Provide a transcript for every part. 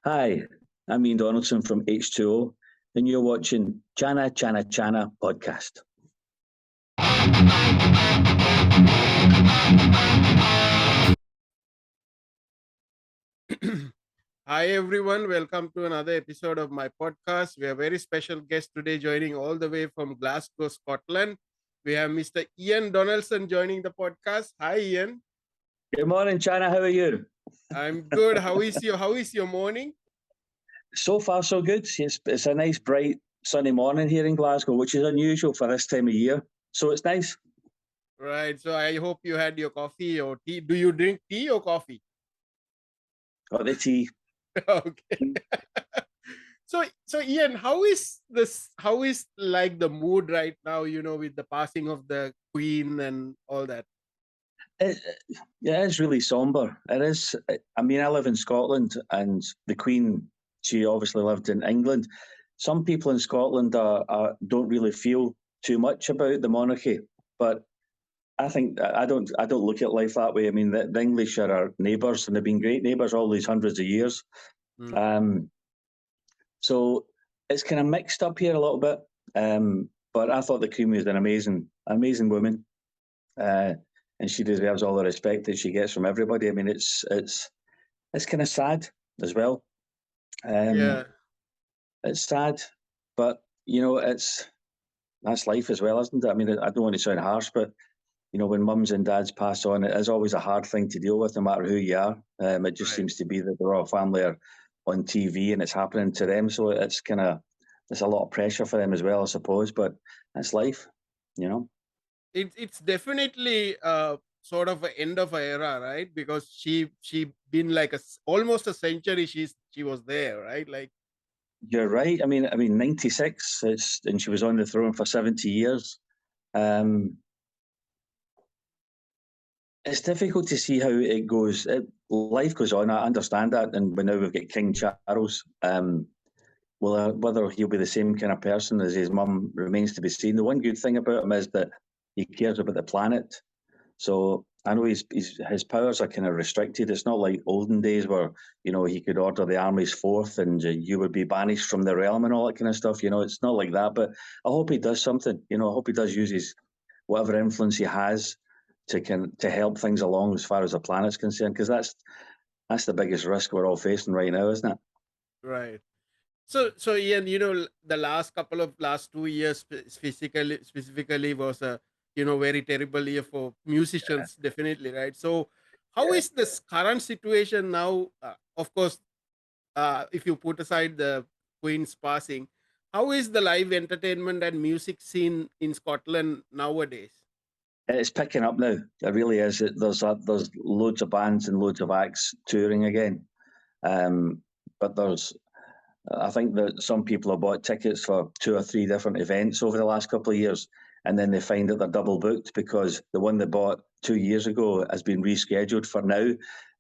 Hi, I'm Ian Donaldson from H2O, and you're watching Channa Channa Channa podcast. Hi everyone, welcome to another episode of my podcast. We have a very special guest today joining all the way from Glasgow, Scotland. We have Mr. Ian Donaldson joining the podcast. Hi Ian. Good morning, Channa. How are you? I'm good. How is your morning? So far, so good. It's a nice, bright, sunny morning here in Glasgow, which is unusual for this time of year. So it's nice. Right. So I hope you had your coffee or tea. Do you drink tea or coffee? Got the tea. Okay. So Ian, how is like the mood right now, with the passing of the Queen and all that? It, yeah, it's really somber. It is. I mean, I live in Scotland, and the Queen, she obviously lived in England. Some people in Scotland don't really feel too much about the monarchy, but I think I don't look at life that way. I mean, the English are our neighbours, and they've been great neighbours all these hundreds of years. Mm. Um, so it's kind of mixed up here a little bit. But I thought the Queen was an amazing woman, and she deserves all the respect that she gets from everybody. I mean, it's kind of sad as well. Yeah. It's sad, but that's life as well, isn't it? I mean, I don't want to sound harsh, but when mums and dads pass on, it is always a hard thing to deal with, no matter who you are. It just Right. seems to be that the royal family are on TV and it's happening to them, so there's a lot of pressure for them as well, I suppose. But that's life, you know. It's definitely sort of an end of an era, right? Because she been like almost a century. She was there, right? Like, You're right. I mean, 96. And she was on the throne for 70 years. Um, it's difficult to see how it goes. Life goes on. I understand that, and now we've got King Charles. Well, whether he'll be the same kind of person as his mum remains to be seen. The one good thing about him is that he cares about the planet. So I know his powers are kind of restricted. It's not like olden days where he could order the armies forth and you would be banished from the realm and all that kind of stuff. It's not like that. But I hope he does something. I hope he does use his whatever influence he has to help things along as far as the planet's concerned, because that's the biggest risk we're all facing right now, isn't it? right. So Ian, the last 2 years specifically was a very terrible year for musicians, definitely, right? So how Yeah. is this current situation now? Of course, if you put aside the Queen's passing, how is the live entertainment and music scene in Scotland nowadays? It's picking up now. It really is. There's loads of bands and loads of acts touring again. But I think that some people have bought tickets for 2 or 3 different events over the last couple of years, and then they find that they're double booked because the one they bought 2 years ago has been rescheduled for now,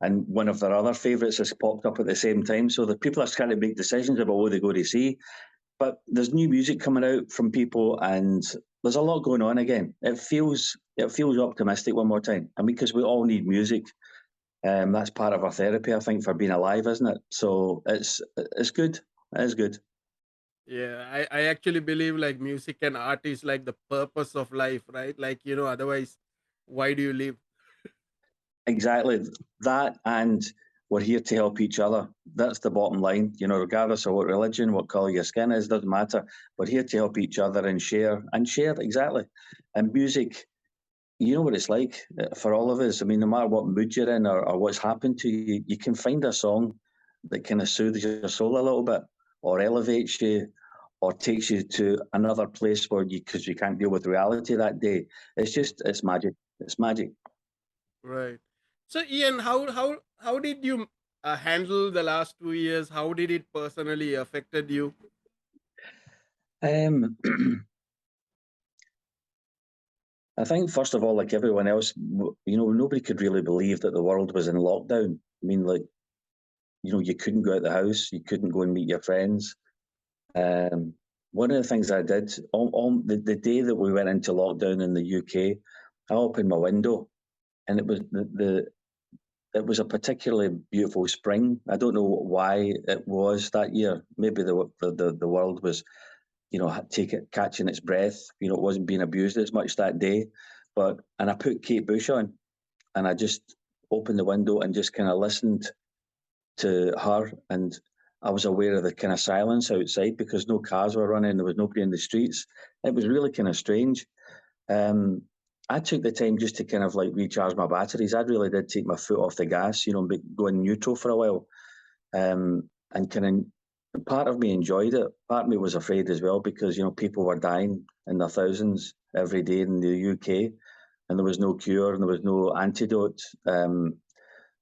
and one of their other favourites has popped up at the same time. So the people are trying to make decisions about what they go to see. But there's new music coming out from people, and there's a lot going on again. It feels optimistic one more time. I mean, because we all need music. That's part of our therapy, I think, for being alive, isn't it? So it's good. It is good. Yeah, I actually believe like music and art is like the purpose of life, right? Like, otherwise, why do you live? Exactly that, and we're here to help each other. That's the bottom line. Regardless of what religion, what colour your skin is, doesn't matter. We're here to help each other and share exactly. And music, you know what it's like for all of us. I mean, no matter what mood you're in or what's happened to you, you can find a song that kind of soothes your soul a little bit, or elevates you, or takes you to another place where because you can't deal with reality that day. It's magic. It's magic. Right. So Ian, how did you handle the last 2 years? How did it personally affected you? Um, I think first of all, like everyone else, nobody could really believe that the world was in lockdown. I mean, like, you couldn't go out the house, you couldn't go and meet your friends. Um, One of the things I did on the day that we went into lockdown in the UK, I opened my window, and it was it was a particularly beautiful spring. I don't know why it was that year. Maybe the world was, catching its breath. It wasn't being abused as much that day. And I put Kate Bush on, and I just opened the window and just kind of listened to her, and I was aware of the kind of silence outside because no cars were running, there was nobody in the streets. It was really kind of strange. I took the time just to kind of like recharge my batteries. I really did take my foot off the gas, go in neutral for a while. And kind of part of me enjoyed it. Part of me was afraid as well because, people were dying in their thousands every day in the UK, and there was no cure and there was no antidote.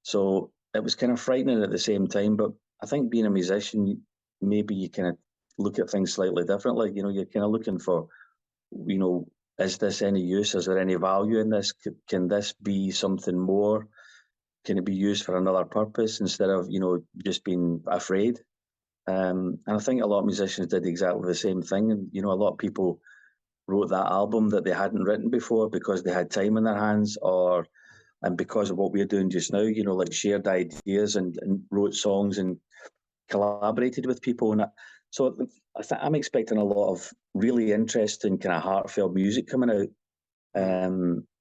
So it was kind of frightening at the same time. But I think being a musician, maybe you kind of look at things slightly differently. You're kind of looking for, is this any use? Is there any value in this? Can this be something more? Can it be used for another purpose instead of, just being afraid? And I think a lot of musicians did exactly the same thing. And, a lot of people wrote that album that they hadn't written before because they had time in their hands, and because of what we're doing just now, like shared ideas and wrote songs and collaborated with people. And so I'm expecting a lot of really interesting kind of heartfelt music coming out.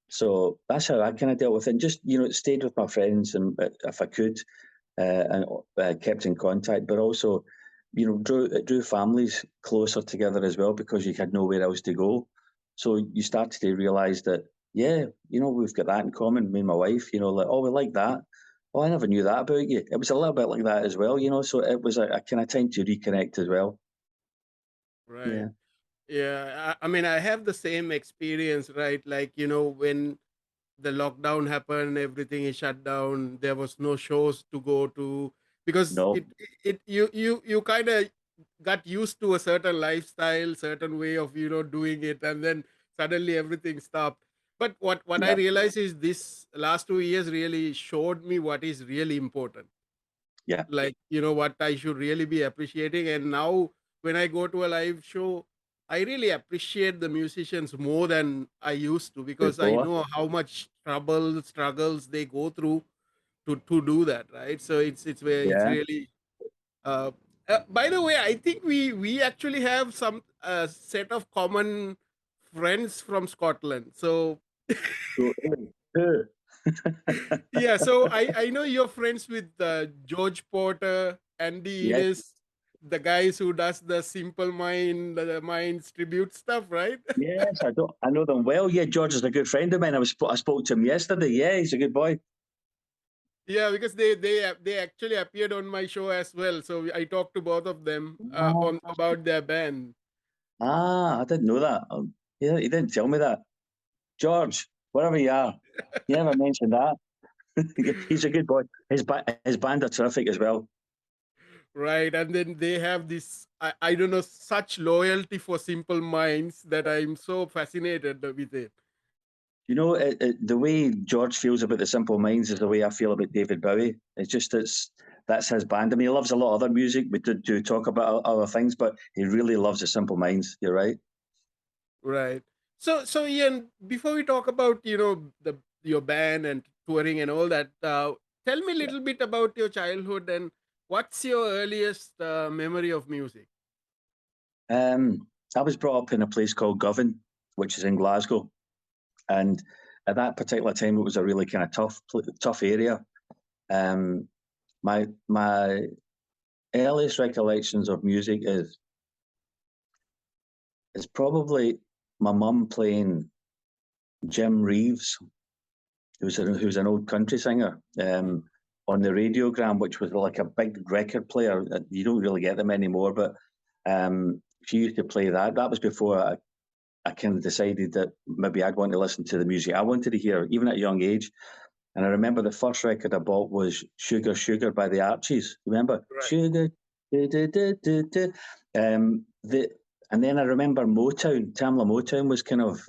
So that's how I kind of dealt with it. And just, stayed with my friends and if I could, and kept in contact, but also, it drew families closer together as well because you had nowhere else to go. So you started to realise that, yeah, we've got that in common, me and my wife, like, oh, we like that. Oh, I never knew that about you. It was a little bit like that as well, so it was a kind of time to reconnect as well. Right. Yeah. Yeah. I mean, I have the same experience, right? Like, when the lockdown happened, everything is shut down. There was no shows to go to because No. you kind of got used to a certain lifestyle, certain way of doing it, and then suddenly everything stopped. But what I Yeah. realized is this last 2 years really showed me what is really important, Yeah. like what I should really be appreciating. And now when I go to a live show, I really appreciate the musicians more than I used to because I Before. know how much struggles they go through to do that, right? So it's Yeah. really uh, by the way, I think we actually have some set of common friends from Scotland. So So, who? yeah, so I know you're friends with George Porter, Andy Yes. Innes, the guys who does the Simple Mind, the Minds tribute stuff, right? Yes, I know them well. Yeah, George is a good friend of mine. I spoke to him yesterday. Yeah, he's a good boy. Yeah, because they actually appeared on my show as well. So I talked to both of them on Ah, about their band. I didn't know that. Yeah, he didn't tell me that. George, wherever you are, you never mentioned that. He's a good boy. His band are terrific as well. Right, and then they have this I don't know, such loyalty for Simple Minds that I'm so fascinated with it. The way George feels about the Simple Minds is the way I feel about David Bowie. That's his band. I mean, he loves a lot of other music. We do talk about other things, but he really loves the Simple Minds. You're right. Right. So Ian, before we talk about the your band and touring and all that, tell me a Yeah. little bit about your childhood and what's your earliest memory of music? I was brought up in a place called Govan, which is in Glasgow, and at that particular time, it was a really kind of tough area. Um, my earliest recollections of music is probably my mum playing Jim Reeves, who's an old country singer, on the radiogram, which was like a big record player. You don't really get them anymore, but she used to play that. That was before I kind of decided that maybe I'd want to listen to the music I wanted to hear, even at a young age. And I remember the first record I bought was Sugar Sugar by the Archies. Remember? Right. Sugar. Du, du, du, du, du. And then I remember Motown. Tamla Motown was kind of,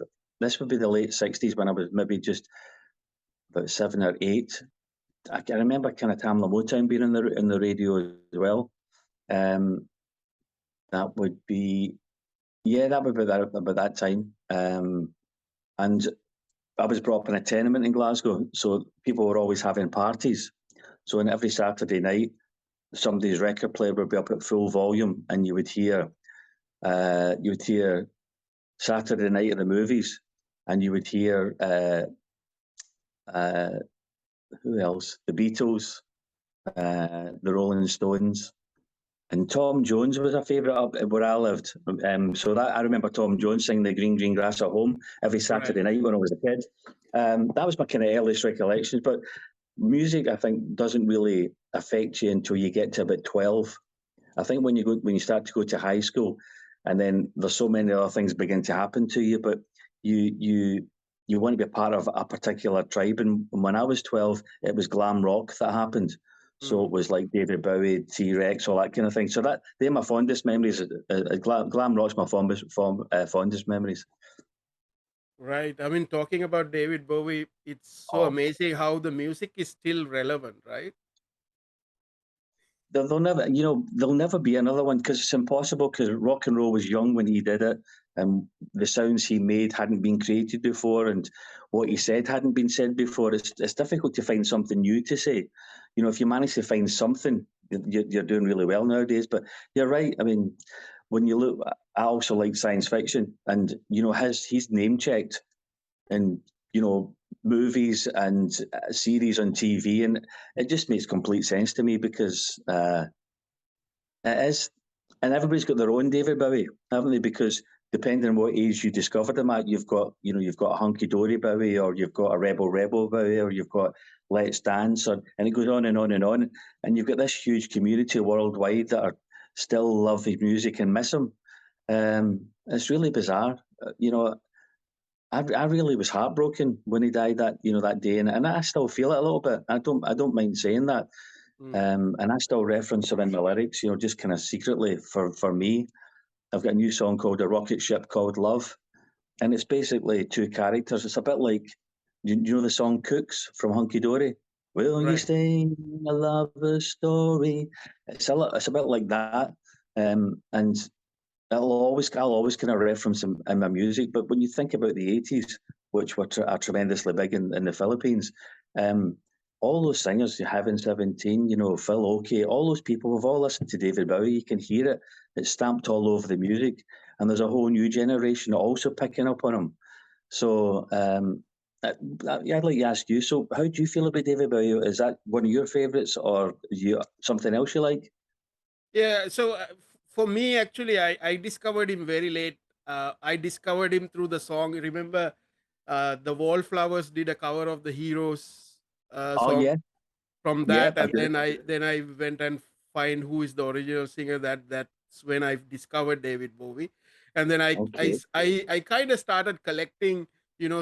this would be the late 60s when I was maybe just about 7 or 8. I can remember kind of Tamla Motown being in the radio as well. Um, that would be, yeah, that would be about that time. And I was brought up in a tenement in Glasgow, so people were always having parties. So on every Saturday night, somebody's record player would be up at full volume, and you would hear Saturday Night at the Movies, and you would hear who else? The Beatles, the Rolling Stones, and Tom Jones was a favourite up where I lived. So that I remember Tom Jones singing "The Green Green Grass at Home" every Saturday night when I was a kid. That was my kind of earliest recollections. But music, I think, doesn't really affect you until you get to about 12. I think when you start to go to high school, and then there's so many other things begin to happen to you, but you want to be part of a particular tribe. And when I was 12, it was glam rock that happened. So it was like David Bowie, T-Rex, all that kind of thing. So they're my fondest memories. Glam rock's my fondest memories. Right. I mean, talking about David Bowie, it's so amazing how the music is still relevant, right? There'll never be another one because it's impossible, because rock and roll was young when he did it, and the sounds he made hadn't been created before, and what he said hadn't been said before. It's difficult to find something new to say. If you manage to find something, you're doing really well nowadays. But you're right. I mean, when you look, I also like science fiction, and he's name checked in movies and series on TV, and it just makes complete sense to me, because it is, and everybody's got their own David Bowie, haven't they? Because depending on what age you discovered him at, you've got a hunky dory Bowie, or you've got a rebel Bowie, or you've got Let's Dance, and it goes on and on and on, and you've got this huge community worldwide that are still love his music and miss him. It's really bizarre, I really was heartbroken when he died that day, and I still feel it a little bit. I don't mind saying that, and I still reference him in my lyrics, just kind of secretly for me. I've got a new song called "A Rocket Ship Called Love," and it's basically two characters. It's a bit like, you know the song "Cooks" from Hunky Dory. Will you stay in a lover's story? It's a bit like that, and I'll always kind of reference him in my music. But when you think about the 80s, which are tremendously big in the Philippines, all those singers, Heaven 17, Phil Oakey, all those people have all listened to David Bowie. You can hear it. It's stamped all over the music. And there's a whole new generation also picking up on him. So I'd like to ask you, so how do you feel about David Bowie? Is that one of your favourites, or something else you like? Yeah. So for me, actually, I discovered him very late. I discovered him through the song. Remember, the Wallflowers did a cover of the Heroes song. Yeah. From Yeah, that, and then I went and find who is the original singer. That's when I discovered David Bowie, and then I kind of started collecting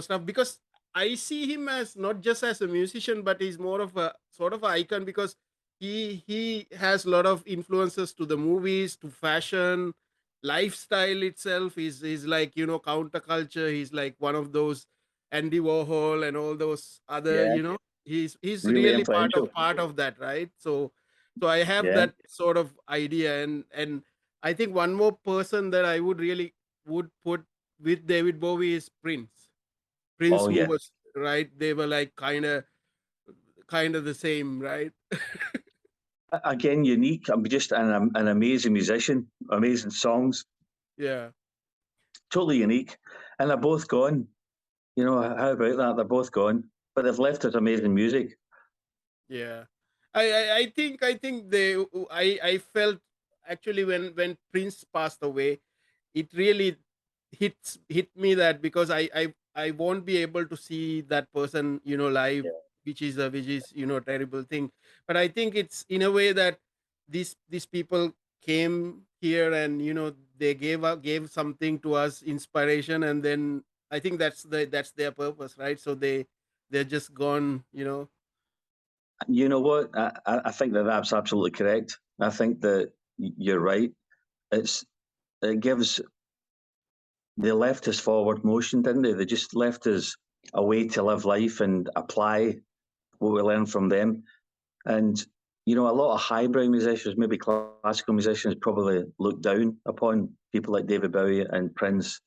stuff, because I see him as not just as a musician, but he's more of a sort of an icon, because he has a lot of influences to the movies, to fashion, lifestyle itself. He's like counterculture. He's like one of those Andy Warhol and all those other he's really really influential. part of that, right? So I have that sort of idea, and I think one more person that I would put with David Bowie is Prince, who was right. They were like kind of the same, right? Again, unique. I'm just an amazing musician, amazing songs, Yeah. totally unique. And they're both gone. How about that? They're both gone, but they've left us amazing music. Yeah. I think I felt actually when Prince passed away, it really hit me, that because I won't be able to see that person live, which is terrible thing. But I think it's in a way that these people came here, and they gave something to us, inspiration, and then I think that's their purpose, right? So they're just gone. You know what? I think that's absolutely correct. I think that you're right. It gives. They left us forward motion, didn't they? They just left us a way to live life and apply what we learned from them. And a lot of highbrow musicians, maybe classical musicians, probably look down upon people like David Bowie and Prince,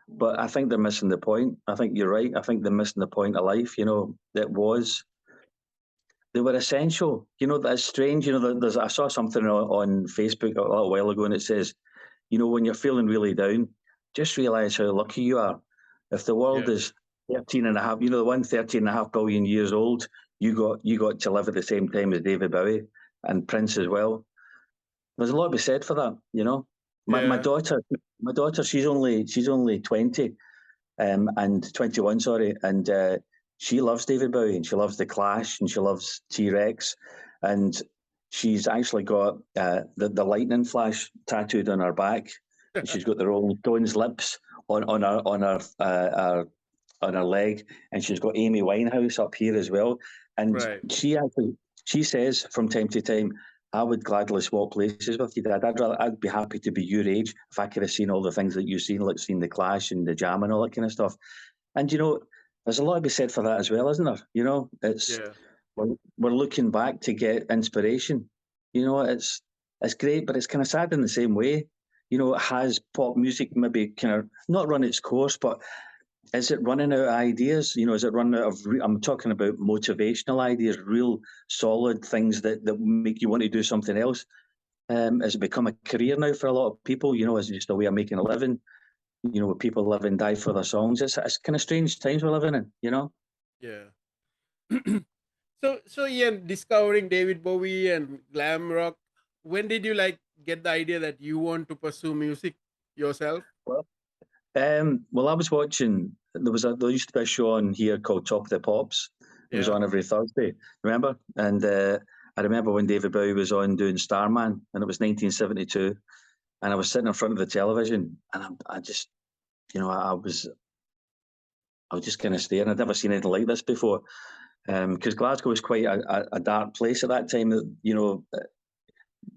but I think they're missing the point. I think you're right. I think they're missing the point of life. You know, they were essential. You know, that's strange. You know, I saw something on Facebook a little while ago, and it says, you know, when you're feeling really down, just realise how lucky you are. If the world is 13 and a half, you know, the one 13.5 billion years old, you got to live at the same time as David Bowie and Prince as well. There's a lot to be said for that, you know. My daughter, she's only 20, and 21, sorry, and she loves David Bowie and she loves The Clash and she loves T-Rex, and she's actually got the lightning flash tattooed on her back. She's got the Rolling Stones lips on her leg, and she's got Amy Winehouse up here as well. And she says from time to time, I would gladly swap places with you, Dad. I'd be happy to be your age if I could have seen all the things that you've seen, like seeing The Clash and the Jam and all that kind of stuff. And you know, there's a lot to be said for that as well, isn't there? You know, we're looking back to get inspiration. You know, it's great, but it's kind of sad in the same way. You know, has pop music maybe kind of not run its course, but is it running out of ideas? You know, is it running out of? I'm talking about motivational ideas, real solid things that make you want to do something else. Has it become a career now for a lot of people? You know, is it just a way of making a living? You know, where people live and die for their songs. It's kind of strange times we're living in. You know. Yeah. So Ian, discovering David Bowie and glam rock, when did you get the idea that you want to pursue music yourself? Well, I was watching. There used to be a show on here called Top of the Pops. It was on every Thursday. Remember? And I remember when David Bowie was on doing Starman, and it was 1972, and I was sitting in front of the television, and I just, you know, I was just kind of staring. I'd never seen anything like this before. Because Glasgow was quite a dark place at that time. You know,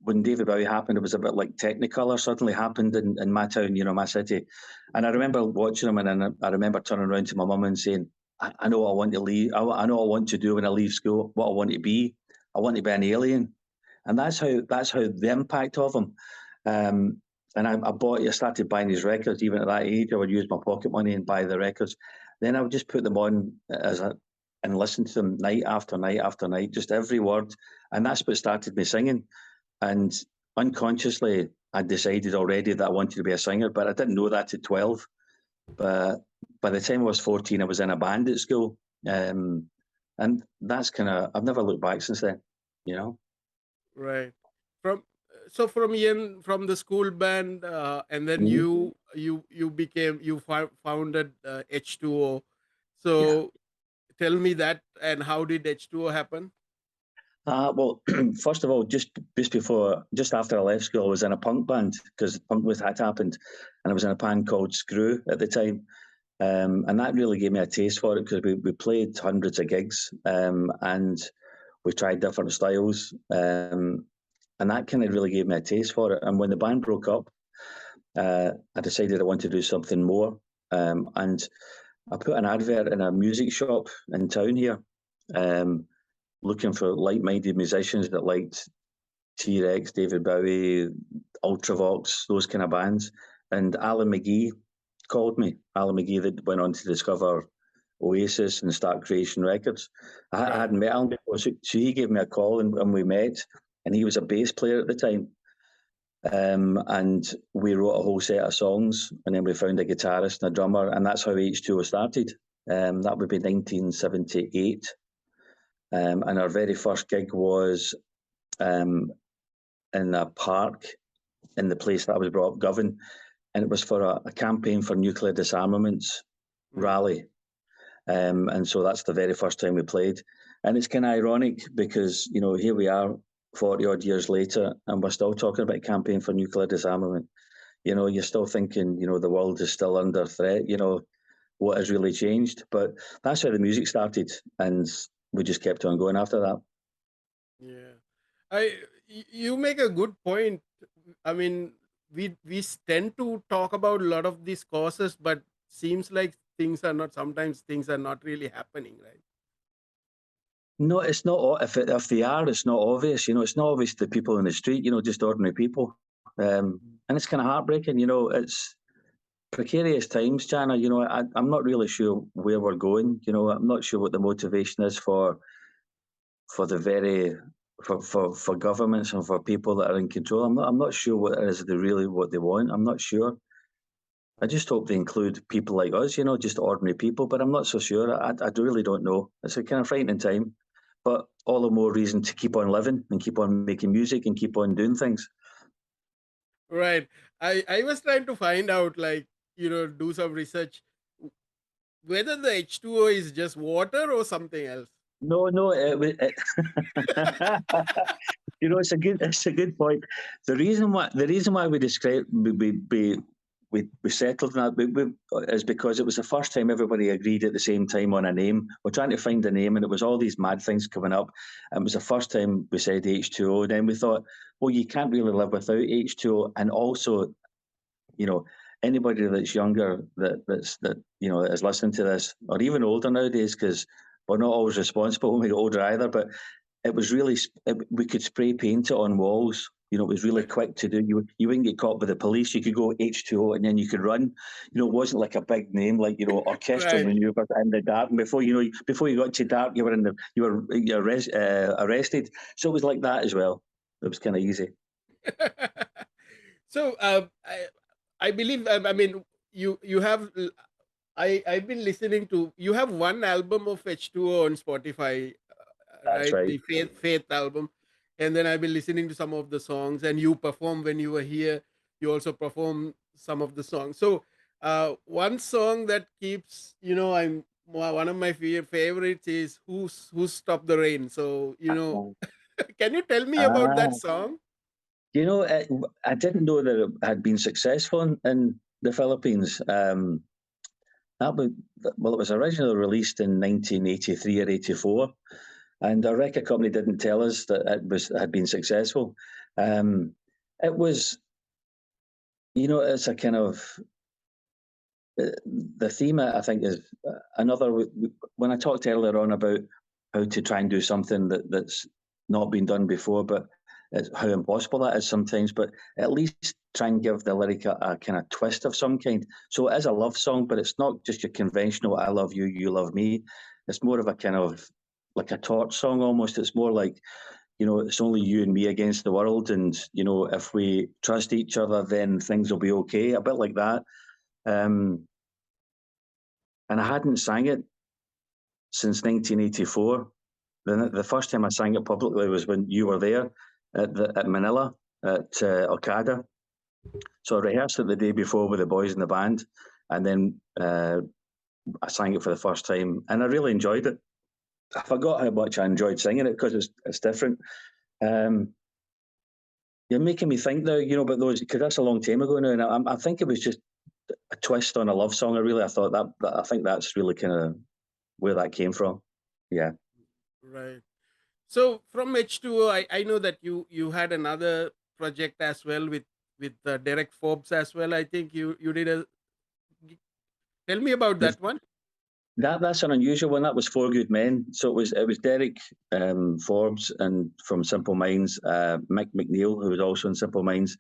when David Bowie happened, it was a bit like Technicolor suddenly happened in my town, you know, my city. And I remember watching him, and I remember turning around to my mum and saying, I know what I want to leave. I know what I want to do when I leave school, what I want to be. I want to be an alien. And that's how the impact of him. And I started buying his records. Even at that age, I would use my pocket money and buy the records. Then I would just put them on and listen to them night after night after night, just every word. And that's what started me singing. And unconsciously, I decided already that I wanted to be a singer, but I didn't know that at 12. But by the time I was 14, I was in a band at school. And that's I've never looked back since then, you know? Right. From from the school band, and then you founded H2O. So tell me that, and how did H2O happen? Well, first of all, just after I left school, I was in a punk band because punk had happened, and I was in a band called Screw at the time, and that really gave me a taste for it because we played hundreds of gigs, and we tried different styles, and that kind of really gave me a taste for it. And when the band broke up, I decided I wanted to do something more, and I put an advert in a music shop in town here. Looking for like-minded musicians that liked T-Rex, David Bowie, Ultravox, those kind of bands. And Alan McGee called me. Alan McGee that went on to discover Oasis and start Creation Records. I hadn't met Alan before, so he gave me a call and we met. And he was a bass player at the time. And we wrote a whole set of songs, and then we found a guitarist and a drummer, and that's how H2O started. That would be 1978. And our very first gig was in a park in the place that I was brought up, Govan, and it was for a campaign for nuclear disarmaments rally. And so that's the very first time we played. And it's kind of ironic because, you know, here we are 40 odd years later, and we're still talking about campaign for nuclear disarmament. You know, you're still thinking, you know, the world is still under threat, you know, what has really changed? But that's how the music started, and we just kept on going after that. Yeah, you make a good point. I mean, we tend to talk about a lot of these causes, but seems like sometimes things are not really happening, right? No, it's not. If they are, it's not obvious. You know, it's not obvious to people in the street. You know, just ordinary people, and it's kind of heartbreaking. You know, precarious times, Channa. I'm not really sure where we're going. I'm not sure what the motivation is for the very for governments and for people that are in control. I'm not sure what it is what they want. I'm not sure. I just hope they include people like us, just ordinary people. But I'm not so sure. I really don't know. It's a kind of frightening time, but all the more reason to keep on living and keep on making music and keep on doing things. Right. I was trying to find out, like, do some research whether the H2O is just water or something else. No, no, it's a good point. The reason why we describe we settled on that is because it was the first time everybody agreed at the same time on a name. We're trying to find a name, and it was all these mad things coming up. And it was the first time we said H2O. Then we thought, well, you can't really live without H2O, and also, anybody that's younger that is listening to this, or even older nowadays, because we're not always responsible when we get older either. But it was really we could spray paint it on walls. It was really quick to do. You wouldn't get caught by the police. You could go H2O and then you could run. It wasn't like a big name like orchestral Right. maneuver in the dark. And before you got to dark, you were arrested. So it was like that as well. It was kind of easy. So I believe, I mean, you have I've been listening to, you have one album of H2O on Spotify, That's right? right. The Faith album. And then I've been listening to some of the songs, and you perform when you were here. You also perform some of the songs. So one song that keeps, I'm one of my favorites is Who Stopped the Rain. So, can you tell me about that Ah, song? I didn't know that it had been successful in the Philippines. That was, well, it was originally released in 1983 or 84, and our record company didn't tell us that it had been successful. It was, it's a kind of the theme. I think is another. When I talked earlier on about how to try and do something that's not been done before, but it's how impossible that is sometimes. But at least try and give the lyric a kind of twist of some kind. So it is a love song, but it's not just your conventional "I love you, you love me." It's more of a kind of like a torch song almost. It's more like, it's only you and me against the world, and if we trust each other, then things will be okay. A bit like that. Um, and I hadn't sang it since 1984. The first time I sang it publicly was when you were there at Manila at OKADA. So I rehearsed it the day before with the boys in the band, and then I sang it for the first time, and I really enjoyed it. I forgot how much I enjoyed singing it because it's different. You're making me think now, about those, because that's a long time ago now, and I think it was just a twist on a love song. I thought that I think that's really kind of where that came from. Yeah. Right. So from H2O, I know that you had another project as well with Derek Forbes as well. I think you did a. Tell me about The, that one. that's an unusual one. That was Four Good Men. So it was Derek Forbes and from Simple Minds, Mick McNeil, who was also in Simple Minds,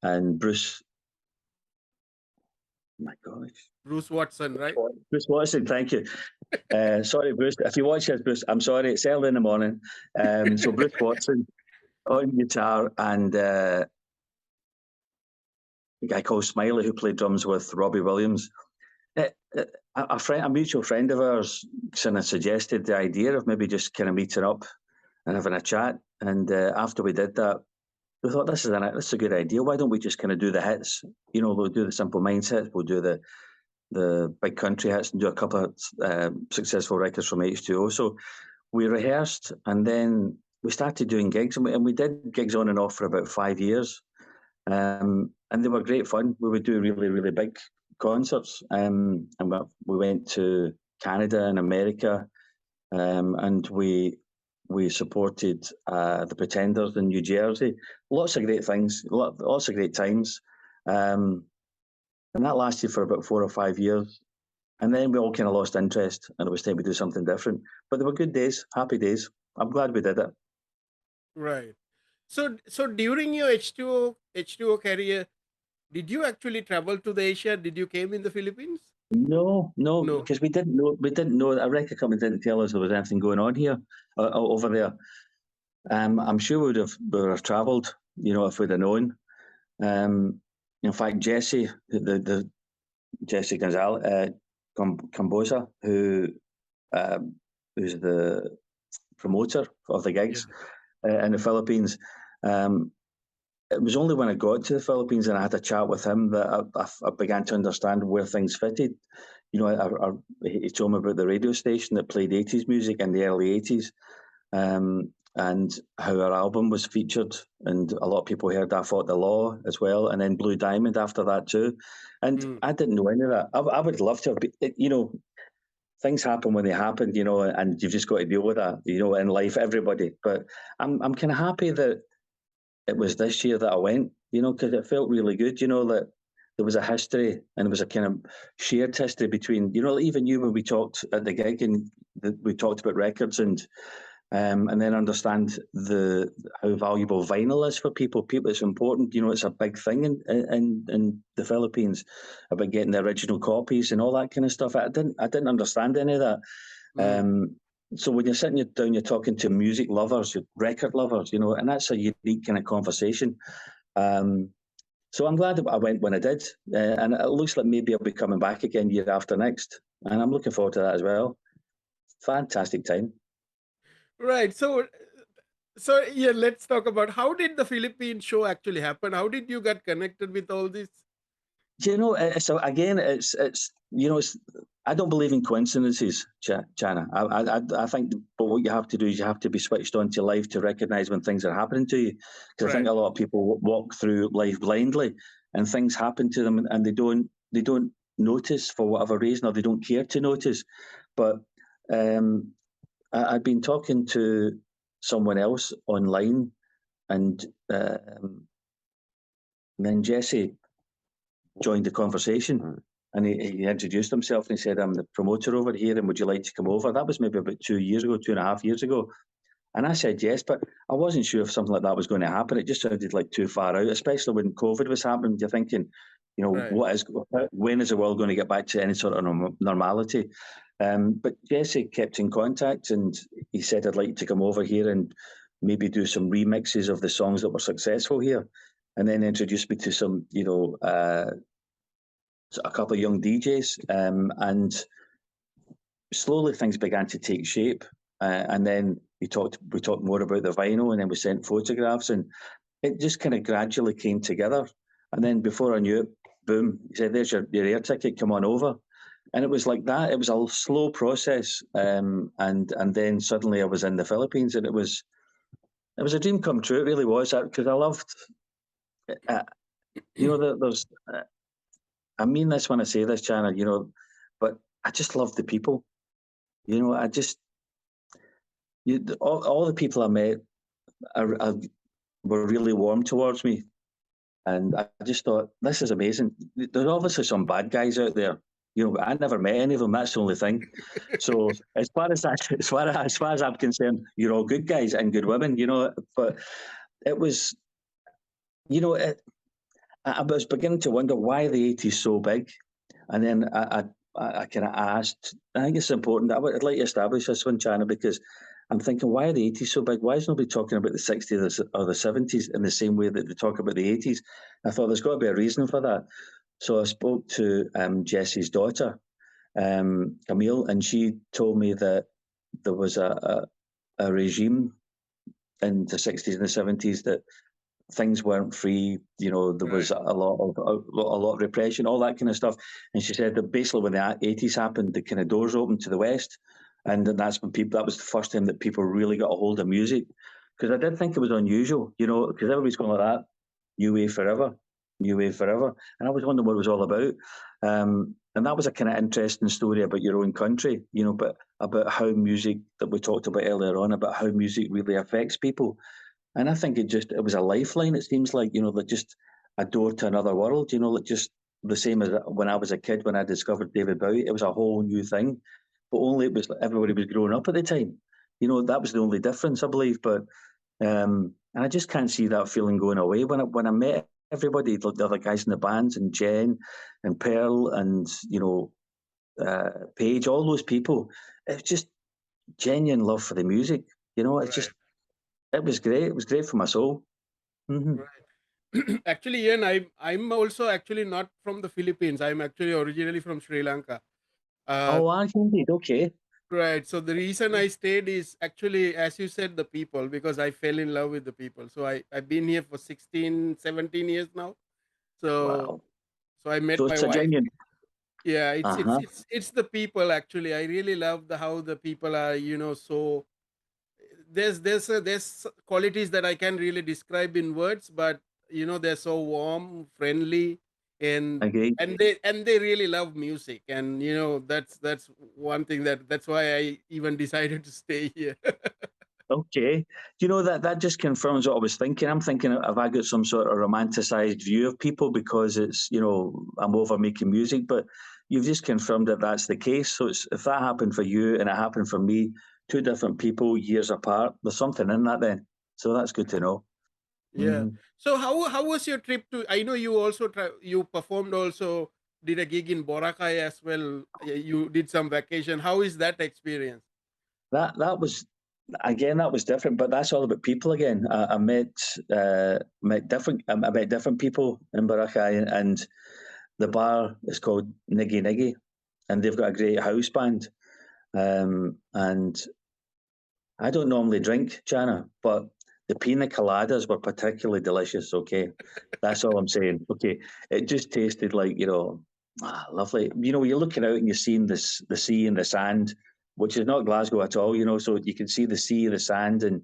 and Bruce. My gosh. Bruce Watson, right? Bruce Watson, thank you. Sorry, Bruce. If you watch this, Bruce, I'm sorry. It's early in the morning. So Bruce Watson on guitar, and a guy called Smiley who played drums with Robbie Williams. A mutual friend of ours kind of suggested the idea of maybe just kind of meeting up and having a chat. And after we did that, we thought this is a good idea. Why don't we just kind of do the hits? We'll do the Simple Minds hits. We'll do the big country hits and do a couple of successful records from H2O. So we rehearsed, and then we started doing gigs, and we did gigs on and off for about 5 years. And they were great fun. We would do really, really big concerts. And we went to Canada and America, and we supported the Pretenders in New Jersey. Lots of great things, lots of great times. And that lasted for about 4 or 5 years. And then we all kind of lost interest, and it was time to do something different. But they were good days, happy days. I'm glad we did it. Right. So during your H2O career, Did you actually travel to the Asia? Did you came in the Philippines? No, No. because we didn't know. We didn't know. A record company didn't tell us there was anything going on here, over there. I'm sure we would have travelled, if we'd have known. In fact, Jesse, the Jesse Gonzalez, Cambosa, who's the promoter of the gigs in the Philippines. It was only when I got to the Philippines and I had a chat with him that I began to understand where things fitted. He told me about the radio station that played 80s music in the early 80s, and how our album was featured. And a lot of people heard I Fought the Law as well, and then Blue Diamond after that too. And I didn't know any of that. I would love to have been, things happen when they happen, and you've just got to deal with that, in life, everybody. But I'm kind of happy that it was this year that I went, because it felt really good, that there was a history and there was a kind of shared history between, even you when we talked at the gig and we talked about records and then understand how valuable vinyl is for people. It's important, it's a big thing in the Philippines about getting the original copies and all that kind of stuff. I didn't understand any of that. So when you're sitting down, you're talking to music lovers, record lovers, and that's a unique kind of conversation. So I'm glad that I went when I did, and it looks like maybe I'll be coming back again year after next, and I'm looking forward to that as well. Fantastic time. Right. So, yeah, let's talk about how did the Philippine show actually happen? How did you get connected with all this? So again, it's I don't believe in coincidences, Channa. I think, but what you have to do is you have to be switched on to life to recognise when things are happening to you. Because I think a lot of people walk through life blindly, and things happen to them, and they don't notice for whatever reason, or they don't care to notice. But I'd been talking to someone else online, and then Jesse joined the conversation, and he introduced himself and he said, "I'm the promoter over here, and would you like to come over?" That was maybe about 2.5 years ago. And I said yes, but I wasn't sure if something like that was going to happen. It just sounded like too far out, especially when COVID was happening. You're thinking, when is the world going to get back to any sort of normality? But Jesse kept in contact, and he said, "I'd like to come over here and maybe do some remixes of the songs that were successful here," and then introduced me to some, a couple of young DJs, and slowly things began to take shape. And then we talked more about the vinyl, and then we sent photographs, and it just kind of gradually came together. And then before I knew it, boom, he said, "There's your air ticket, come on over." And it was like that. It was a slow process, and then suddenly I was in the Philippines, and it was a dream come true. It really was, because I loved, there's. I mean this when I say this, Channa, but I just love the people. I just all the people I met were really warm towards me, and I just thought, this is amazing. There's obviously some bad guys out there. I never met any of them. That's the only thing. So as far as I'm concerned, you're all good guys and good women. But it was, I was beginning to wonder why the 80s so big, and then I kind of asked. I think it's important. I'd like to establish this one, Channa, because I'm thinking, why are the 80s so big? Why is nobody talking about the 60s or the 70s in the same way that they talk about the 80s? I thought there's got to be a reason for that. So I spoke to Jesse's daughter, Camille, and she told me that there was a regime in the 60s and the 70s that things weren't free. There was a lot of repression, all that kind of stuff. And she said that basically when the 80s happened, the kind of doors opened to the West, and that's when that was the first time that people really got a hold of music. Because I did think it was unusual, because everybody's going like that, new wave forever, and I was wondering what it was all about. And that was a kind of interesting story about your own country, but about how music, that we talked about earlier on, about how music really affects people. And I think it was a lifeline. It seems like, like just a door to another world, like just the same as when I was a kid, when I discovered David Bowie. It was a whole new thing, but only it was everybody was growing up at the time. That was the only difference, I believe. But and I just can't see that feeling going away. When I met everybody, the other guys in the bands, and Jen and Pearl and, Paige, all those people. It's just genuine love for the music. It's just, it was great. It was great for my soul. Right. Actually, Ian, I'm also actually not from the Philippines. I'm actually originally from Sri Lanka. Oh, are you indeed? Okay. Right. So the reason I stayed is actually, as you said, the people, because I fell in love with the people. So I've been here for 16, 17 years now. So Wow. so I met So my it's a wife. genuine. Yeah, Uh-huh. it's the people actually. I really love how the people are, so there's qualities that I can really describe in words, but they're so warm, friendly, and Agree. they really love music, and that's one thing that's why I even decided to stay here. Okay. That just confirms what I was thinking. I'm thinking, have I got some sort of romanticized view of people because it's, I'm over making music, but you've just confirmed that that's the case. So if that happened for you and it happened for me, two different people years apart, there's something in that then. So that's good to know. Yeah. Mhm. So how was your trip to? I know you also you performed also, did a gig in Boracay as well. You did some vacation. How is that experience? That was again, that was different, but that's all about people again. I met different people in Boracay, and the bar is called Niggy Niggy, and they've got a great house band. And I don't normally drink, Channa, but the pina coladas were particularly delicious. Okay, that's all I'm saying. Okay, it just tasted like, lovely. You're looking out and you're seeing the sea and the sand, which is not Glasgow at all. So you can see the sea, the sand, and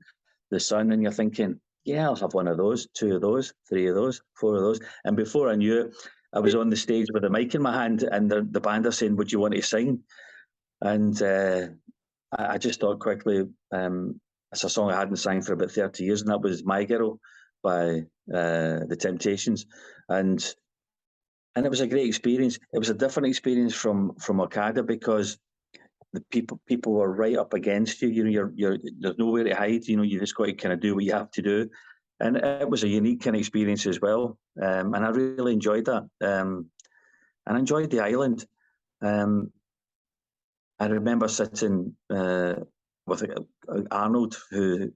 the sun, and you're thinking, yeah, I'll have one of those, two of those, three of those, four of those. And before I knew it, I was on the stage with a mic in my hand, and the band are saying, "Would you want to sing?" And I just thought quickly, it's a song I hadn't sang for about 30 years, and that was My Girl by The Temptations. And it was a great experience. It was a different experience from OKADA because the people were right up against you. You're there's nowhere to hide. You just got to kind of do what you have to do, and it was a unique kind of experience as well. And I really enjoyed that. And I enjoyed the island. Um, I remember sitting with Arnold, who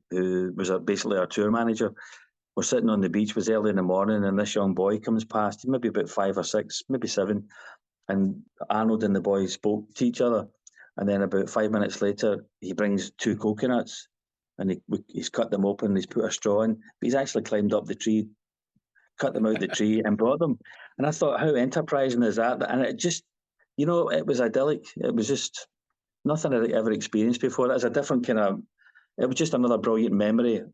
was basically our tour manager. We're sitting on the beach. It was early in the morning, and this young boy comes past. He maybe about 5 or 6, maybe 7, and Arnold and the boy spoke to each other. And then about 5 minutes later, he brings 2 coconuts, and he's cut them open. He's put a straw in, but he's actually climbed up the tree, cut them out the tree, and brought them. And I thought, how enterprising is that? And it just, it was idyllic. It was just nothing I'd ever experienced before. It was a different kind of. It was just another brilliant memory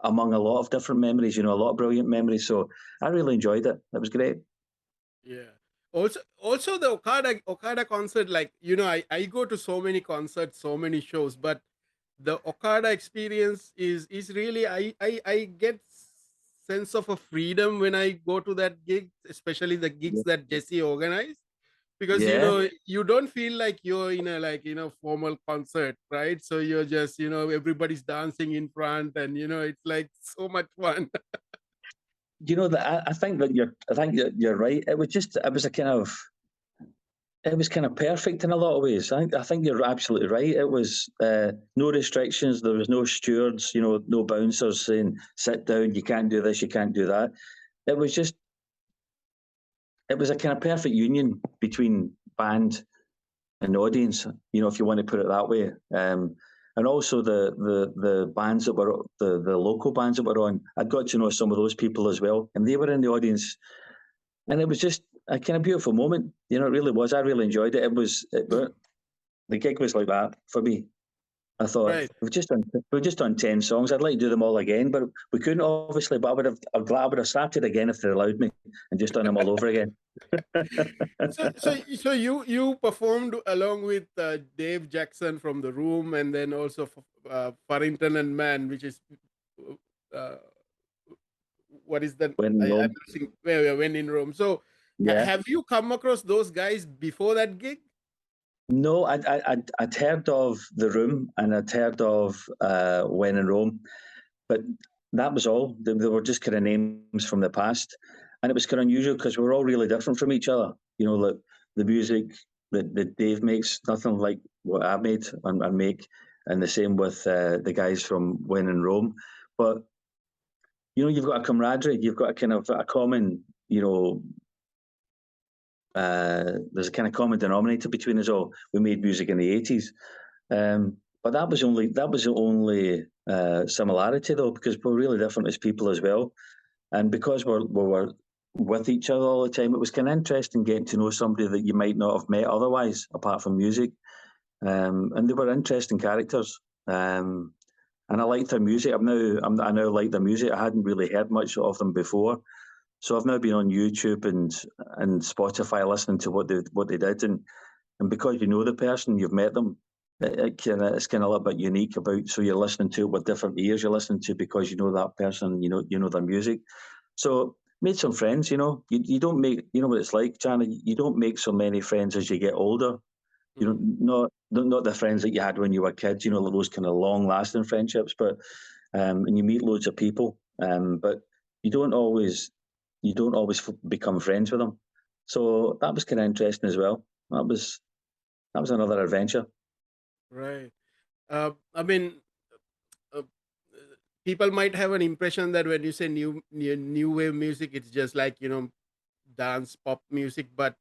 among a lot of different memories. A lot of brilliant memories. So I really enjoyed it. It was great. Yeah. Also the Okada concert, like I go to so many concerts, so many shows, but the Okada experience is really, I get sense of a freedom when I go to that gig, especially the gigs that Jesse organized, because Yeah. you don't feel like you're in a formal concert, right? So you're just everybody's dancing in front, and it's like so much fun. That I think that you're right. It was a kind of. It was kind of perfect in a lot of ways. I think you're absolutely right. It was no restrictions. There was no stewards, no bouncers saying, sit down, you can't do this, you can't do that. It was just, it was a kind of perfect union between band and audience, if you want to put it that way. And also the bands that were, the local bands that were on, I'd got to know some of those people as well. And they were in the audience. And it was just a kind of beautiful moment. It really was. I really enjoyed it. The gig was like that for me. I thought Right. we've just done 10 songs. I'd like to do them all again, but we couldn't obviously. But I would have started again if they allowed me and just done them all over again. So you performed along with Dave Jackson from The Room, and then also Farrington and Mann, which is uh, what is that? When in I'm Rome, losing where when in Rome. So yeah. have you come across those guys before that gig? No, I'd heard of The Room and I'd heard of When in Rome, but that was all. They were just kind of names from the past, and it was kind of unusual because we were all really different from each other. Like the music that Dave makes, nothing like what I made and make, and the same with the guys from When in Rome. But you've got a camaraderie, you've got a kind of a common, there's a kind of common denominator between us all. We made music in the 80s. But that was the only similarity, though, because we're really different as people as well. And because we were with each other all the time, it was kind of interesting getting to know somebody that you might not have met otherwise, apart from music. And they were interesting characters. And I liked their music. I now like their music. I hadn't really heard much of them before. So I've now been on YouTube and Spotify listening to what they did. And because you know the person, you've met them, it's kind of a little bit unique about. So you're listening to it with different ears. You're listening to because you know that person. You know their music. So made some friends. You don't make. You know what it's like, Channa. You don't make so many friends as you get older. Not the friends that you had when you were kids. Those kind of long lasting friendships. But and you meet loads of people. But you don't always become friends with them. So that was kind of interesting as well. That was another adventure. Right. I mean, uh, people might have an impression that when you say new wave music, it's just like dance pop music, but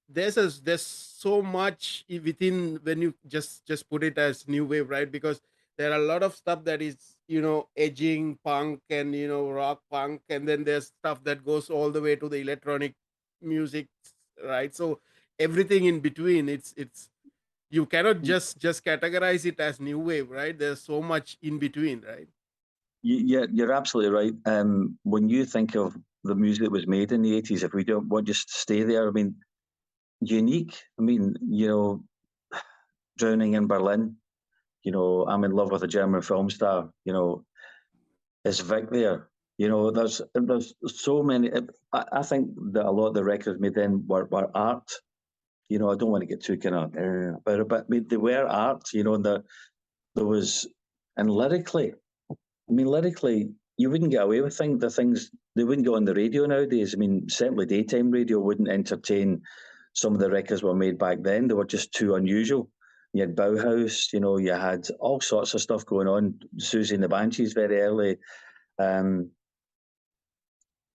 there's so much within when you just put it as new wave, right? Because there are a lot of stuff that is edging punk and rock punk, and then there's stuff that goes all the way to the electronic music, right? So everything in between, it's you cannot just categorize it as new wave, right? There's so much in between, right? You're absolutely right. When you think of the music that was made in the 80s, if we don't want just stay there, I mean, unique. I mean, Drowning in Berlin. I'm in love with a German film star. Is Vic there? There's so many. I think that a lot of the records made then were art. I don't want to get too kind of about it, but I mean, they were art. And there was, and lyrically, you wouldn't get away with the things they wouldn't get on the radio nowadays. I mean, certainly daytime radio wouldn't entertain some of the records were made back then. They were just too unusual. You had Bauhaus, you had all sorts of stuff going on. Susie and the Banshees very early. And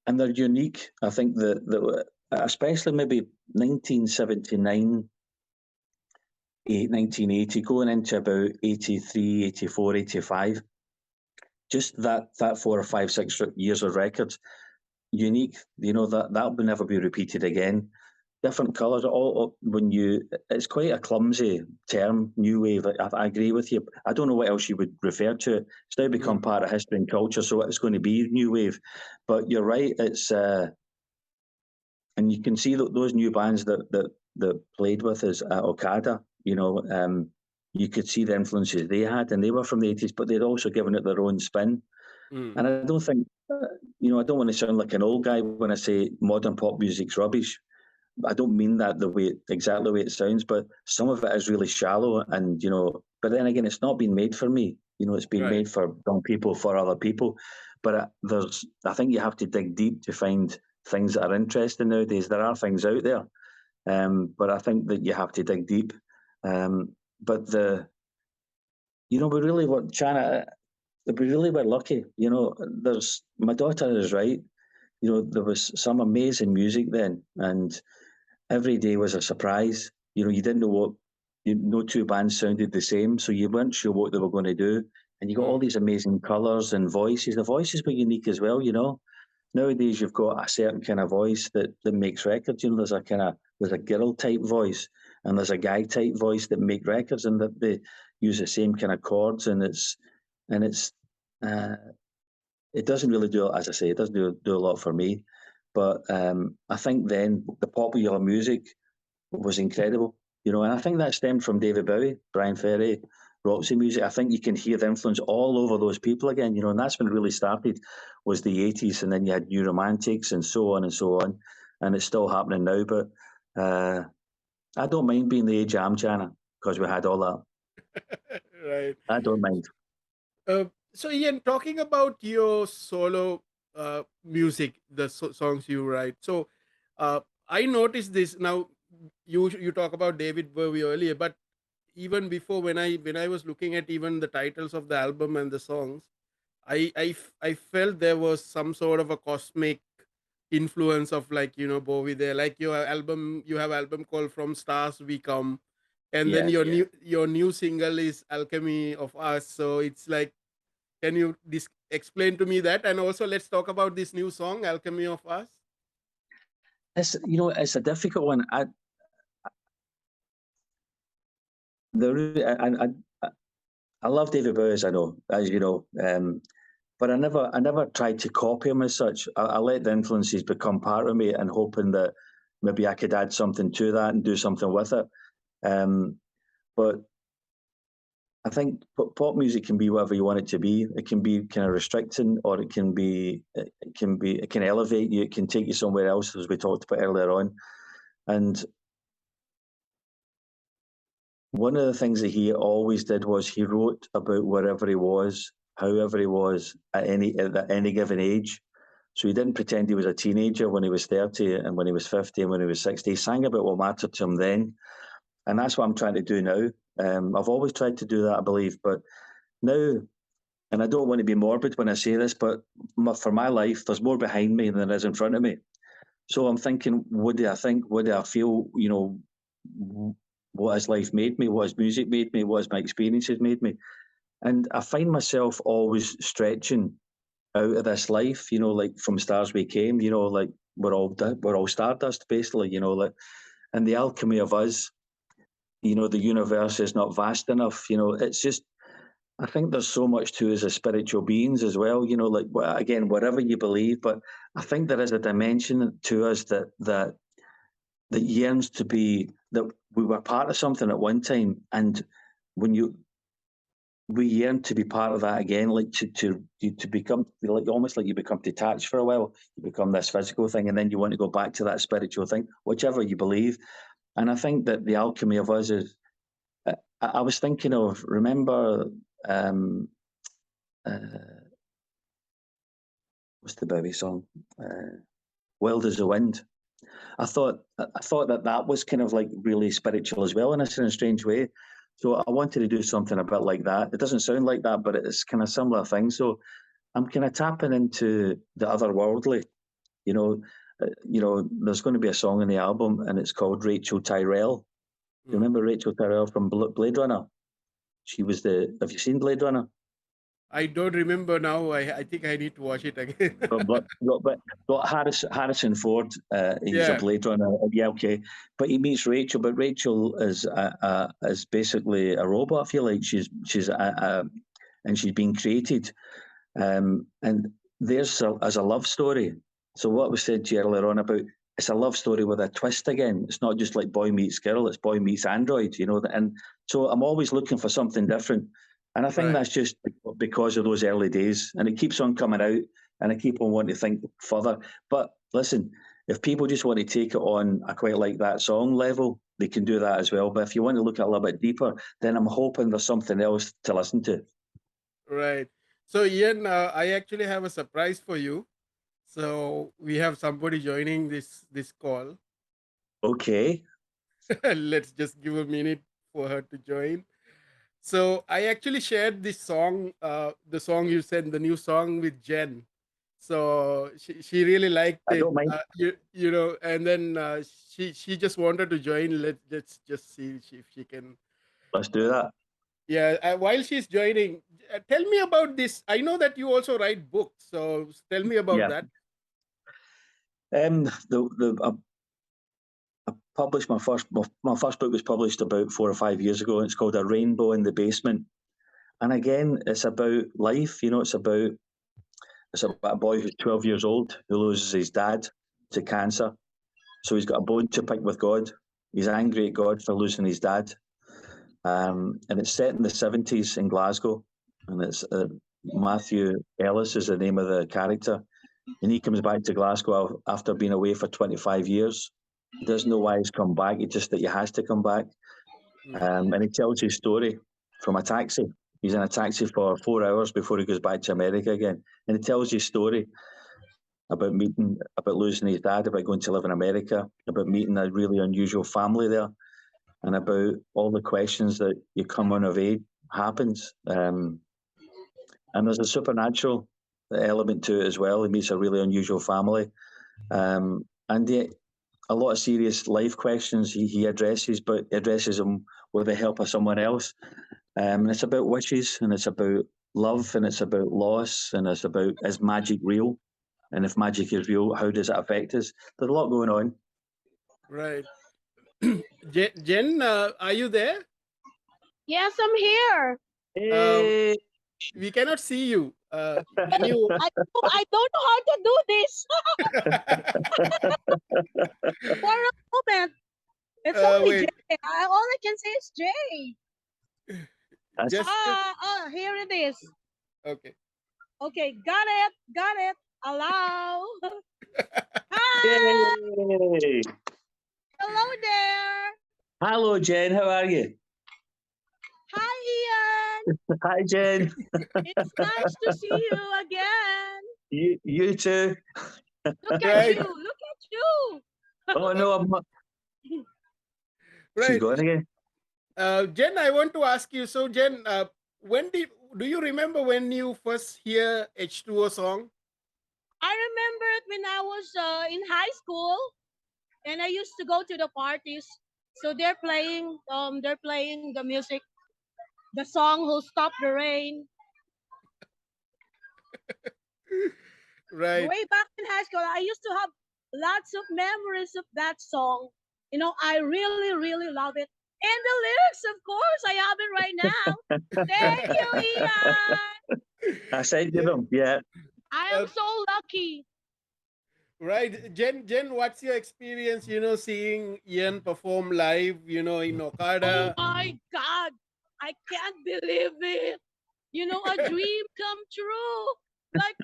they're unique. I think that especially maybe 1979, 1980, going into about 83, 84, 85. Just that 4 or 5, 6 years of records, unique. That will never be repeated again. Different colours. It's quite a clumsy term, new wave. I agree with you. I don't know what else you would refer to it. It's now become part of history and culture, so it's going to be new wave. But you're right. It's and you can see those new bands that played with us at OKADA. You could see the influences they had, and they were from the 80s, but they'd also given it their own spin. And I don't think, I don't want to sound like an old guy when I say modern pop music's rubbish. I don't mean that exactly the way it sounds, but some of it is really shallow, and but then again, it's not been made for me. It's been made for young people, for other people. But I think you have to dig deep to find things that are interesting nowadays. There are things out there, but I think that you have to dig deep. But we really were, Channa, we really were lucky. My daughter is right. There was some amazing music then, and every day was a surprise. You didn't know no two bands sounded the same, so you weren't sure what they were going to do. And you got all these amazing colours and voices. The voices were unique as well, Nowadays you've got a certain kind of voice that makes records. There's a girl type voice and there's a guy type voice that make records, and that they use the same kind of chords, and it doesn't really do, as I say, it doesn't do a lot for me. But I think then the popular music was incredible, and I think that stemmed from David Bowie, Brian Ferry, Roxy music. I think you can hear the influence all over those people again, and that's when it really started, was the 80s, and then you had New Romantics and so on and so on, and it's still happening now. But I don't mind being the age I am, Channa, because we had all that. Right. I don't mind. So Ian, talking about your solo music, the songs you write. So uh, I noticed this now. You talk about David Bowie earlier, but even before, when I was looking at even the titles of the album and the songs, I felt there was some sort of a cosmic influence of, like, Bowie there. Like you have album called From Stars We Come, and then Yeah. your new single is Alchemy of Us. So it's like, can you explain to me that? And also, let's talk about this new song, Alchemy of Us. It's a difficult one. I love David Bowie, as I know, as you know, but I never tried to copy him as such. I let the influences become part of me, and hoping that maybe I could add something to that and do something with it. But I think pop music can be whatever you want it to be. It can be kind of restricting, or it can elevate you. It can take you somewhere else, as we talked about earlier on. And one of the things that he always did was he wrote about wherever he was, however he was at any given age. So he didn't pretend he was a teenager when he was 30 and when he was 50 and when he was 60. He sang about what mattered to him then. And that's what I'm trying to do now. I've always tried to do that, I believe. But now, and I don't want to be morbid when I say this, but for my life, there's more behind me than there is in front of me. So I'm thinking, what do I think? What do I feel? What has life made me? What has music made me? What has my experiences made me? And I find myself always stretching out of this life, like From Stars We Came, like we're all stardust, basically, like, and the alchemy of us, the universe is not vast enough, it's just, I think there's so much to us as spiritual beings as well, like, again, whatever you believe, but I think there is a dimension to us that yearns to be, that we were part of something at one time, and when we yearn to be part of that again, like to become, like, almost like you become detached for a while. You become this physical thing, and then you want to go back to that spiritual thing, whichever you believe. And I think that the alchemy of us is. I was thinking of, remember, uh, what's the Bowie song? Wild as the Wind. I thought that was kind of like really spiritual as well, in a strange way. So I wanted to do something a bit like that. It doesn't sound like that, but it's kind of similar thing. So I'm kind of tapping into the otherworldly. You know, there's going to be a song in the album, and it's called Rachel Tyrell. Do you remember Rachel Tyrell from Blade Runner? She was the. Have you seen Blade Runner? I don't remember now. I think I need to watch it again. But Harrison Ford, he's a Yeah, Blade Runner. Yeah, okay. But he meets Rachel, but Rachel is basically a robot. I feel like and she's been created. And there's as a love story. So what was said to you earlier on about, it's a love story with a twist again. It's not just like boy meets girl, it's boy meets android, and so I'm always looking for something different. And I think right. that's just because of those early days. And it keeps on coming out, and I keep on wanting to think further. But listen, if people just want to take it on I quite like that song level, they can do that as well. But if you want to look at it a little bit deeper, then I'm hoping there's something else to listen to. Right. So Ian, I actually have a surprise for you. So we have somebody joining this call. Okay. Let's just give a minute for her to join. So I actually shared this song, the song you said, the new song with Jen. So she really liked I it, don't mind. and then she just wanted to join. Let's just see if she can. Let's do Uh, that. yeah, while she's joining, tell me about this. I know that you also write books, so tell me about Yeah. that. I published my first book was published about 4 or 5 years ago, and it's called A Rainbow in the Basement. And again, it's about life. It's about a boy who's 12 years old who loses his dad to cancer. So he's got a bone to pick with God. He's angry at God for losing his dad. And it's set in the 70s in Glasgow. And it's Matthew Ellis is the name of the character. And he comes back to Glasgow after being away for 25 years. He doesn't know why he's come back. It's just that he has to come back. Mm. And he tells his story from a taxi. He's in a taxi for 4 hours before he goes back to America again, and he tells his story about losing his dad, about going to live in America, about meeting a really unusual family there, and about all the questions that you come on of age happens. And there's a supernatural element to it as well. He meets a really unusual family, and yet a lot of serious life questions he addresses, but he addresses them with the help of someone else. And it's about wishes, and it's about love, and it's about loss, and it's about, is magic real? And if magic is real, how does it affect us? There's a lot going on. Right. Jen, are you there? Yes, I'm here. Hey. We cannot see you. Can you? I don't know how to do this. For a moment. It's only wait. J. All I can say is J. Just Here it is. okay. Okay, got it. Allow. Hi. Yay. Hello there. Hello, Jen. How are you? Hi, Ian. Hi, Jen. It's nice to see you again. You too. Look at you. Look at you. Oh no, I'm not. Right. She's gone again. Jen, I want to ask you. So, Jen, do you remember when you first hear H2O song? I remember it when I was in high school, and I used to go to the parties. So they're playing the music, the song "Who'll Stop the Rain." Right. Way back in high school, I used to have lots of memories of that song. You know, I really, really love it. And the lyrics, of course, I have it right now. Thank you, Ian. I said to them, yeah. I am so lucky. Right. Jen, what's your experience, seeing Ian perform live, in OKADA? Oh my God. I can't believe it. You know, a dream come true. Like,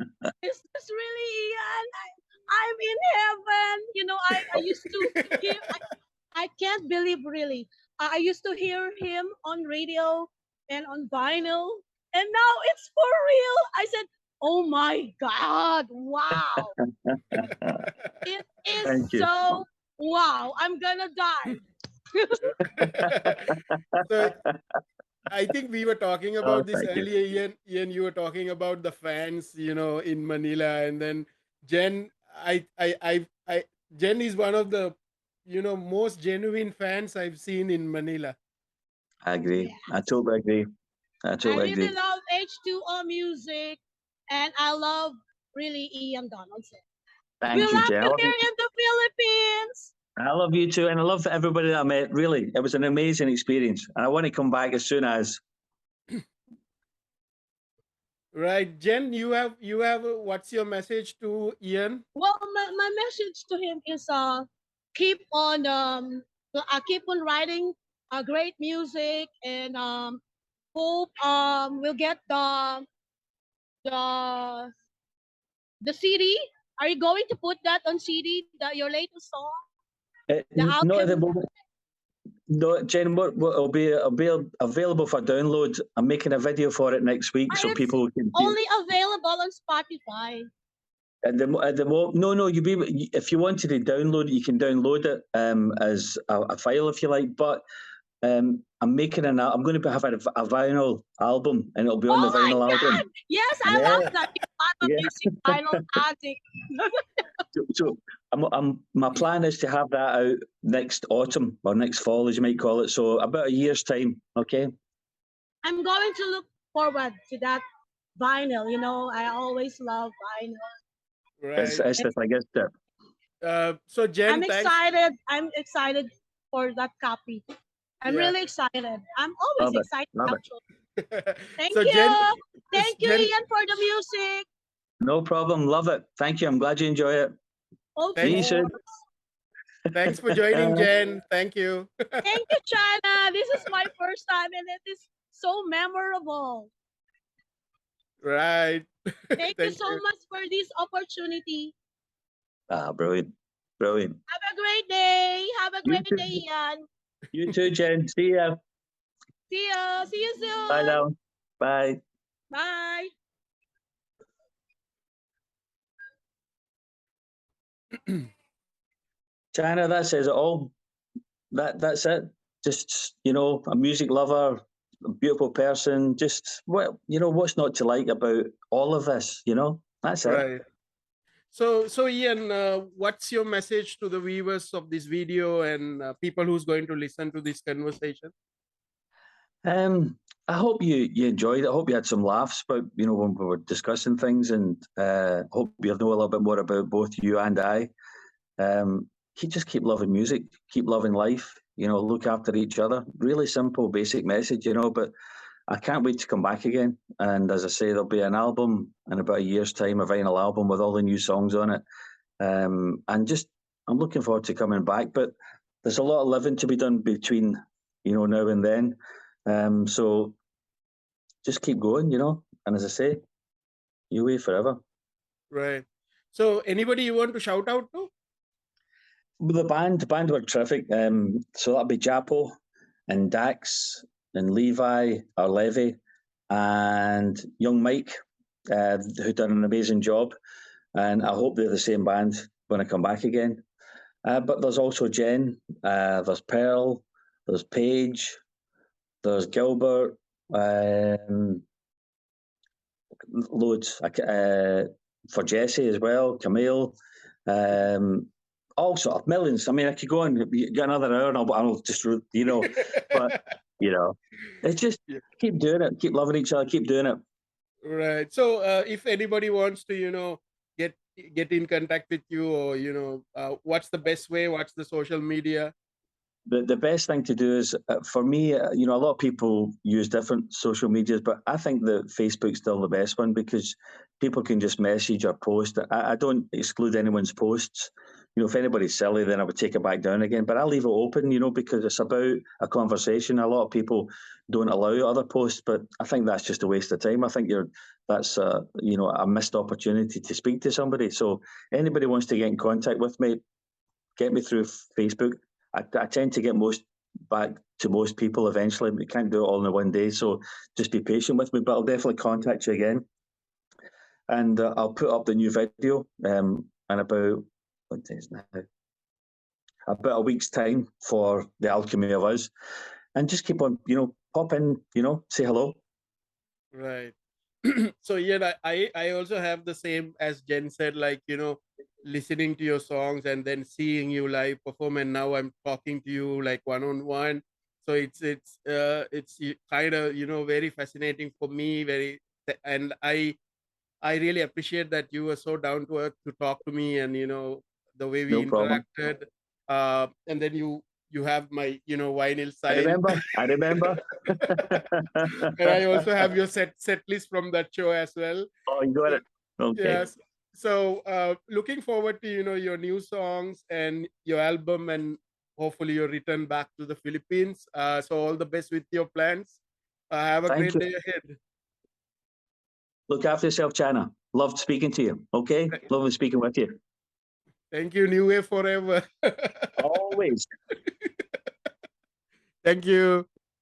is this really Ian? I'm in heaven. You know, I used to hear, I can't believe really. I used to hear him on radio and on vinyl. And now it's for real. I said, oh my God, wow. It is so wow. I'm gonna die. So I think we were talking about this thank you. earlier, Ian. You were talking about the fans, in Manila, and then Jen. Jen is one of the, most genuine fans I've seen in Manila. I agree. Yes. I totally agree. I totally really agree. love H2O music, and I love really Ian Donaldson. Thank We you, love Jen. you here in the Philippines. I love you too, and I love everybody that I met. Really, it was an amazing experience, and I want to come back as soon as. Right, Jen, you have what's your message to Ian? Well, my message to him is keep on writing great music, and hope we'll get the CD. Are you going to put that on CD? Your latest song? The Not at the Alchemy. moment. No, Jen, it'll be available for download. I'm making a video for it next week, so It's people can. only available on Spotify. At the no, if you wanted to download it, you can download it as a file if you like. But I'm making I'm going to have a vinyl album, and it'll be on the vinyl album. Yes, I love that. I'm a music vinyl addict. So my plan is to have that out next autumn or next fall, as you might call it. So about a year's time. Okay. I'm going to look forward to that vinyl. You know, I always love vinyl. Right. It's just, I guess, so Jen, I'm excited. I'm excited for that copy. I'm really excited. I'm always excited. Thank you. Jen, Thank you, Ian, for the music. No problem. Love it. Thank you. I'm glad you enjoy it. Okay. See you soon. Thanks for joining, Jen. Thank you. Thank you, Channa. This is my first time, and it is so memorable. Right. Thank you so much for this opportunity. Brilliant. Brilliant. Have a great day. Have a great day, Ian. You too, Jen. See ya. See you. See you soon. Bye now. Bye. Bye. Channa, that says it all. That's it. Just, a music lover, a beautiful person. Just, well, what's not to like about all of this? That's it. Right. So Ian, what's your message to the viewers of this video and people who's going to listen to this conversation? I hope you enjoyed it. I hope you had some laughs about, when we were discussing things, and hope you know a little bit more about both you and I. Just keep loving music, keep loving life, look after each other. Really simple, basic message, but I can't wait to come back again. And as I say, there'll be an album in about a year's time, a vinyl album with all the new songs on it. And I'm looking forward to coming back, but there's a lot of living to be done between, now and then. So just keep going, and as I say, you wait forever. Right. So anybody you want to shout out to? The band were terrific. So that'll be Japo and Dax and Levi or Levy and young Mike, who done an amazing job. And I hope they're the same band when I come back again. But there's also Jen, there's Pearl, there's Paige, there's Gilbert, loads for Jesse as well, Camille, all sort of millions. I mean, I could go and get another hour, and I'll just, but it's just keep doing it, keep loving each other, keep doing it. Right. So if anybody wants to, get in contact with you, or what's the best way? What's the social media? The best thing to do is, for me, a lot of people use different social medias, but I think that Facebook's still the best one because people can just message or post. I don't exclude anyone's posts. If anybody's silly, then I would take it back down again. But I leave it open, because it's about a conversation. A lot of people don't allow other posts, but I think that's just a waste of time. I think that's a missed opportunity to speak to somebody. So anybody wants to get in contact with me, get me through Facebook. I tend to get back to most people eventually. We can't do it all in one day, so just be patient with me. But I'll definitely contact you again, and I'll put up the new video in about what day is now? About a week's time for the Alchemy of Us, and just keep on, pop in, say hello. Right. So yeah, I also have the same as Jen said, like listening to your songs and then seeing you live perform, and now I'm talking to you like one-on-one. So it's kind of very fascinating for me, and I really appreciate that you were so down to earth to talk to me, and the way we No problem. interacted. And then you have my vinyl I sign. remember. And I also have your set list from that show as well. Oh, you got it. Okay. Yes. So looking forward to your new songs and your album, and hopefully your return back to the Philippines. So all the best with your plans. Have a Thank great you. day ahead. Look after yourself, Channa. Loved speaking to you. Okay, lovely speaking with you. Thank you. New Way forever. Always. Thank you.